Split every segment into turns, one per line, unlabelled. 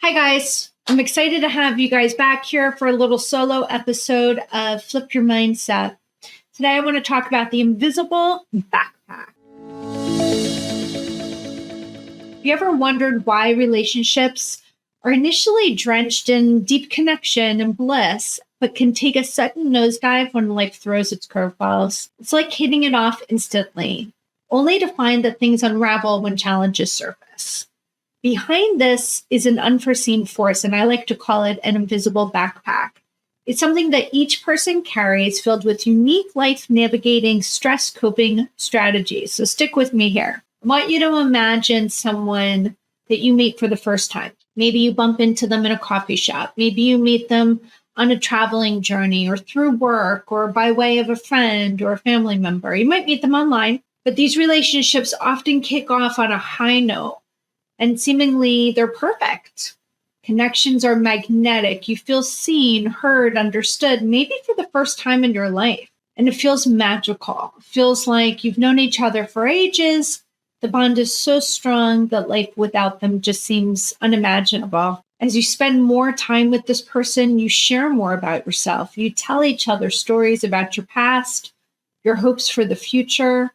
Hi, guys. I'm excited to have you guys back here for a little solo episode of Flip Your Mindset. Today, I want to talk about the invisible backpack. Have you ever wondered why relationships are initially drenched in deep connection and bliss, but can take a sudden nosedive when life throws its curveballs? It's like hitting it off instantly, only to find that things unravel when challenges surface. Behind this is an unforeseen force, and I like to call it an invisible backpack. It's something that each person carries filled with unique life navigating stress coping strategies. So stick with me here. I want you to imagine someone that you meet for the first time. Maybe you bump into them in a coffee shop. Maybe you meet them on a traveling journey or through work or by way of a friend or a family member. You might meet them online, but these relationships often kick off on a high note. And seemingly they're perfect. Connections are magnetic. You feel seen, heard, understood, maybe for the first time in your life. And it feels magical. It feels like you've known each other for ages. The bond is so strong that life without them just seems unimaginable. As you spend more time with this person, you share more about yourself. You tell each other stories about your past, your hopes for the future,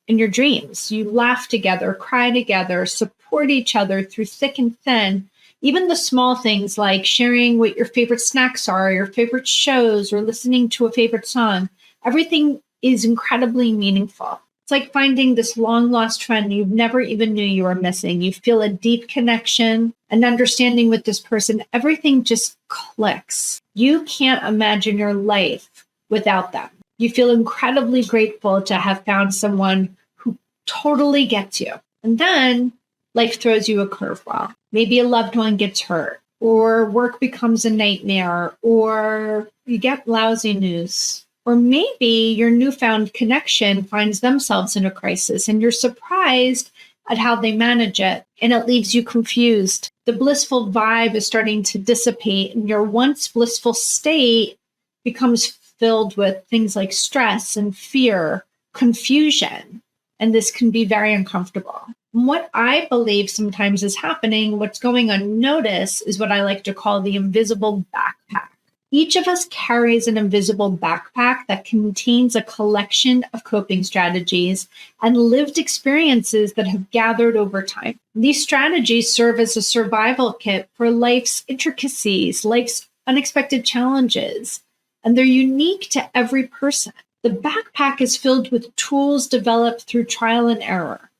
and your dreams. You laugh together, cry together, support each other through thick and thin. Even the small things like sharing what your favorite snacks are, your favorite shows, or listening to a favorite song. Everything is incredibly meaningful. It's like finding this long-lost friend you never even knew you were missing. You feel a deep connection, an understanding with this person. Everything just clicks. You can't imagine your life without them. You feel incredibly grateful to have found someone who totally gets you. And then life throws you a curveball. Maybe a loved one gets hurt, or work becomes a nightmare, or you get lousy news. Or maybe your newfound connection finds themselves in a crisis and you're surprised at how they manage it, and it leaves you confused. The blissful vibe is starting to dissipate, and your once blissful state becomes filled with things like stress and fear, confusion, and this can be very uncomfortable. And what I believe sometimes is happening, what's going unnoticed, is what I like to call the invisible backpack. Each of us carries an invisible backpack that contains a collection of coping strategies and lived experiences that have gathered over time. These strategies serve as a survival kit for life's intricacies, life's unexpected challenges, and they're unique to every person. The backpack is filled with tools developed through trial and error,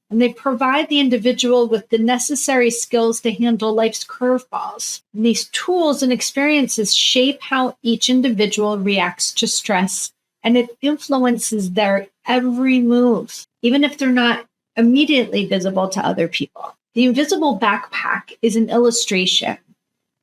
and they provide the individual with the necessary skills to handle life's curveballs. And these tools and experiences shape how each individual reacts to stress, and it influences their every move, even if they're not immediately visible to other people. The invisible backpack is an illustration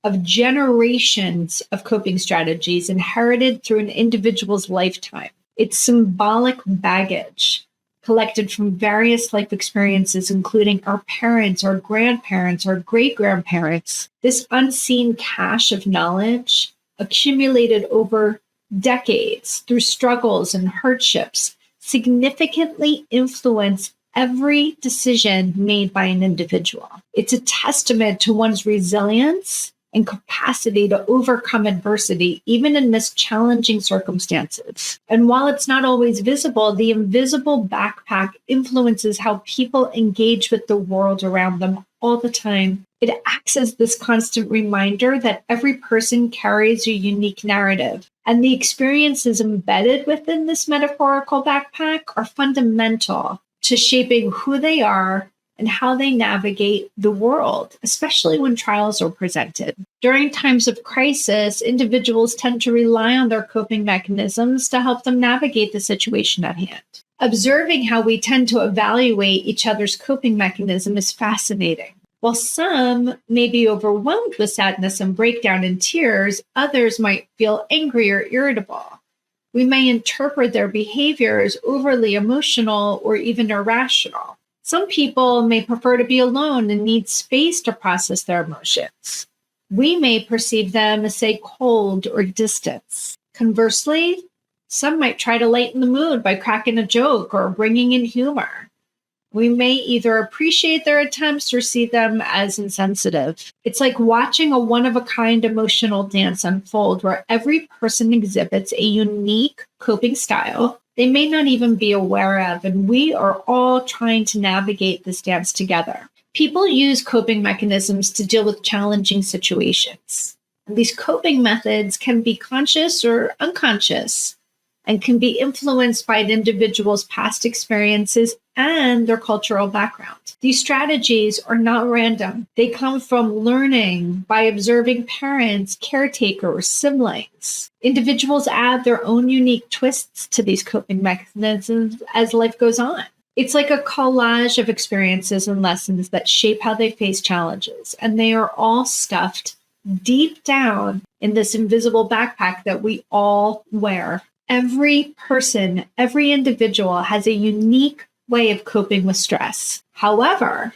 of generations of coping strategies inherited through an individual's lifetime. It's symbolic baggage collected from various life experiences, including our parents, our grandparents, our great-grandparents. This unseen cache of knowledge accumulated over decades through struggles and hardships significantly influence every decision made by an individual. It's a testament to one's resilience and capacity to overcome adversity, even amidst challenging circumstances. And while it's not always visible, the invisible backpack influences how people engage with the world around them all the time. It acts as this constant reminder that every person carries a unique narrative, and the experiences embedded within this metaphorical backpack are fundamental to shaping who they are and how they navigate the world, especially when trials are presented. During times of crisis, individuals tend to rely on their coping mechanisms to help them navigate the situation at hand. Observing how we tend to evaluate each other's coping mechanism is fascinating. While some may be overwhelmed with sadness and breakdown and tears, others might feel angry or irritable. We may interpret their behavior as overly emotional or even irrational. Some people may prefer to be alone and need space to process their emotions. We may perceive them as, say, cold or distant. Conversely, some might try to lighten the mood by cracking a joke or bringing in humor. We may either appreciate their attempts or see them as insensitive. It's like watching a one-of-a-kind emotional dance unfold where every person exhibits a unique coping style they may not even be aware of, and we are all trying to navigate this dance together. People use coping mechanisms to deal with challenging situations. And these coping methods can be conscious or unconscious and can be influenced by an individual's past experiences and their cultural background. These strategies are not random. They come from learning by observing parents, caretakers, siblings. Individuals add their own unique twists to these coping mechanisms as life goes on. It's like a collage of experiences and lessons that shape how they face challenges, and they are all stuffed deep down in this invisible backpack that we all wear. Every person, every individual has a unique way of coping with stress. However,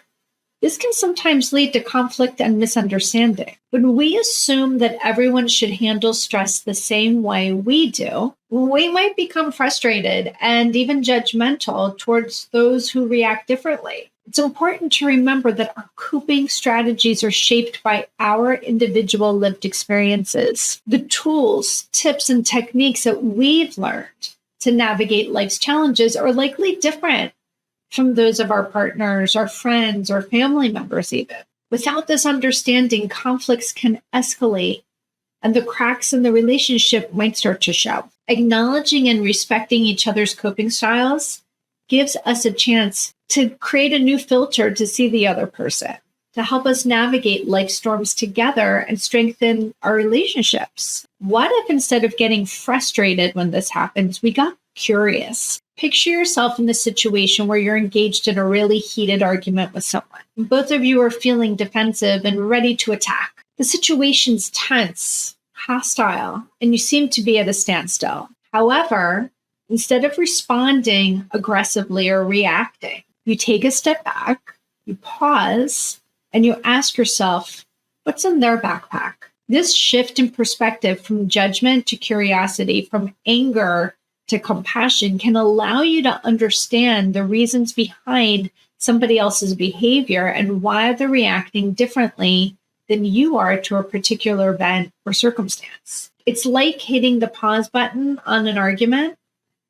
this can sometimes lead to conflict and misunderstanding. When we assume that everyone should handle stress the same way we do, we might become frustrated and even judgmental towards those who react differently. It's important to remember that our coping strategies are shaped by our individual lived experiences. The tools, tips, and techniques that we've learned to navigate life's challenges are likely different from those of our partners, our friends, or family members even. Without this understanding, conflicts can escalate and the cracks in the relationship might start to show. Acknowledging and respecting each other's coping styles gives us a chance to create a new filter to see the other person, to help us navigate life storms together and strengthen our relationships. What if instead of getting frustrated when this happens, we got curious? Picture yourself in the situation where you're engaged in a really heated argument with someone. Both of you are feeling defensive and ready to attack. The situation's tense, hostile, and you seem to be at a standstill. However, instead of responding aggressively or reacting, you take a step back, you pause, and you ask yourself, what's in their backpack? This shift in perspective from judgment to curiosity, from anger to compassion, can allow you to understand the reasons behind somebody else's behavior and why they're reacting differently than you are to a particular event or circumstance. It's like hitting the pause button on an argument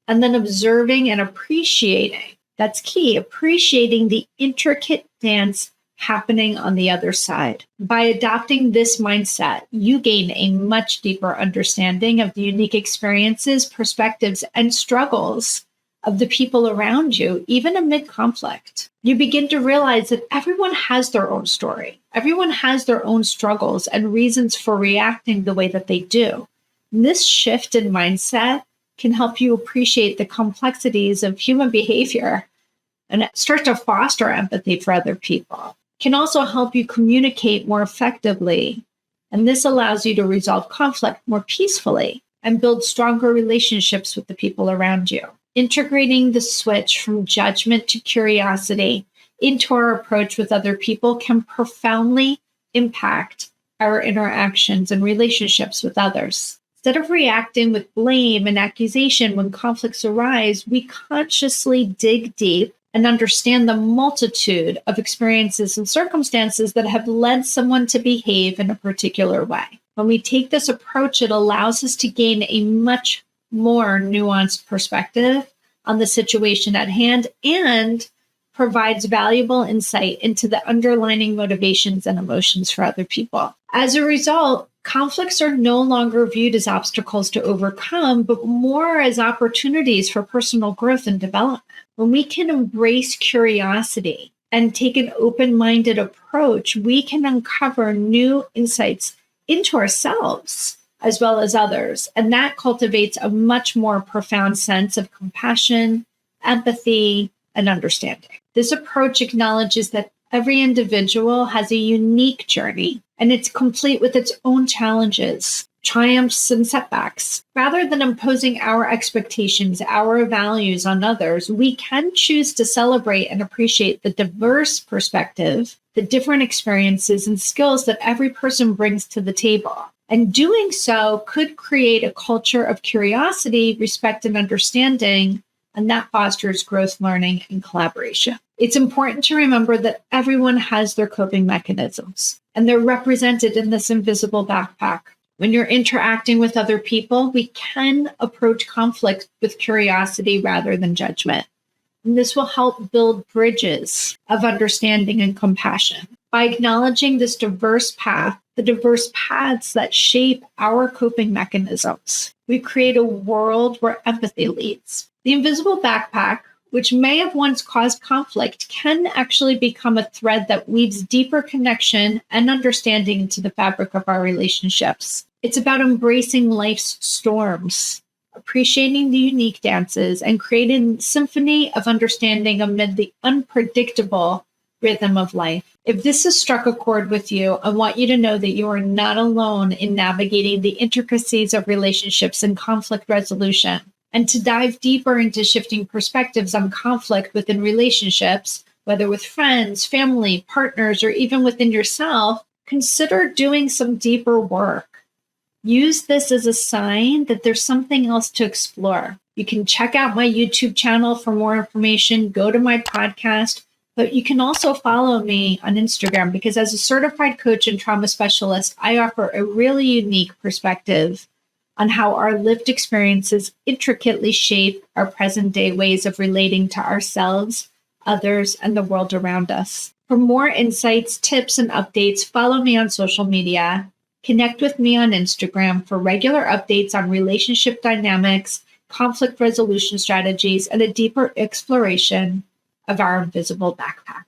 and then observing and appreciating. That's key, appreciating the intricate dance happening on the other side. By adopting this mindset, you gain a much deeper understanding of the unique experiences, perspectives, and struggles of the people around you, even amid conflict. You begin to realize that everyone has their own story. Everyone has their own struggles and reasons for reacting the way that they do. And this shift in mindset can help you appreciate the complexities of human behavior and start to foster empathy for other people. Can also help you communicate more effectively. And this allows you to resolve conflict more peacefully and build stronger relationships with the people around you. Integrating the switch from judgment to curiosity into our approach with other people can profoundly impact our interactions and relationships with others. Instead of reacting with blame and accusation when conflicts arise, we consciously dig deep and understand the multitude of experiences and circumstances that have led someone to behave in a particular way. When we take this approach, it allows us to gain a much more nuanced perspective on the situation at hand and provides valuable insight into the underlying motivations and emotions for other people. As a result, conflicts are no longer viewed as obstacles to overcome, but more as opportunities for personal growth and development. When we can embrace curiosity and take an open-minded approach, we can uncover new insights into ourselves as well as others. And that cultivates a much more profound sense of compassion, empathy, and understanding. This approach acknowledges that every individual has a unique journey, and it's complete with its own challenges, triumphs, and setbacks. Rather than imposing our expectations, our values on others, we can choose to celebrate and appreciate the diverse perspective, the different experiences and skills that every person brings to the table. And doing so could create a culture of curiosity, respect, and understanding and that fosters growth, learning, and collaboration. It's important to remember that everyone has their coping mechanisms, and they're represented in this invisible backpack. When you're interacting with other people, we can approach conflict with curiosity rather than judgment. And this will help build bridges of understanding and compassion. By acknowledging this diverse path, the diverse paths that shape our coping mechanisms, we create a world where empathy leads. The invisible backpack, which may have once caused conflict, can actually become a thread that weaves deeper connection and understanding into the fabric of our relationships. It's about embracing life's storms, appreciating the unique dances, and creating a symphony of understanding amid the unpredictable rhythm of life. If this has struck a chord with you, I want you to know that you are not alone in navigating the intricacies of relationships and conflict resolution. And to dive deeper into shifting perspectives on conflict within relationships, whether with friends, family, partners, or even within yourself, consider doing some deeper work. Use this as a sign that there's something else to explore. You can check out my YouTube channel for more information, go to my podcast, but you can also follow me on Instagram because as a certified coach and trauma specialist, I offer a really unique perspective on how our lived experiences intricately shape our present day ways of relating to ourselves, others, and the world around us. For more insights, tips, and updates, follow me on social media. Connect with me on Instagram for regular updates on relationship dynamics, conflict resolution strategies, and a deeper exploration of our invisible backpack.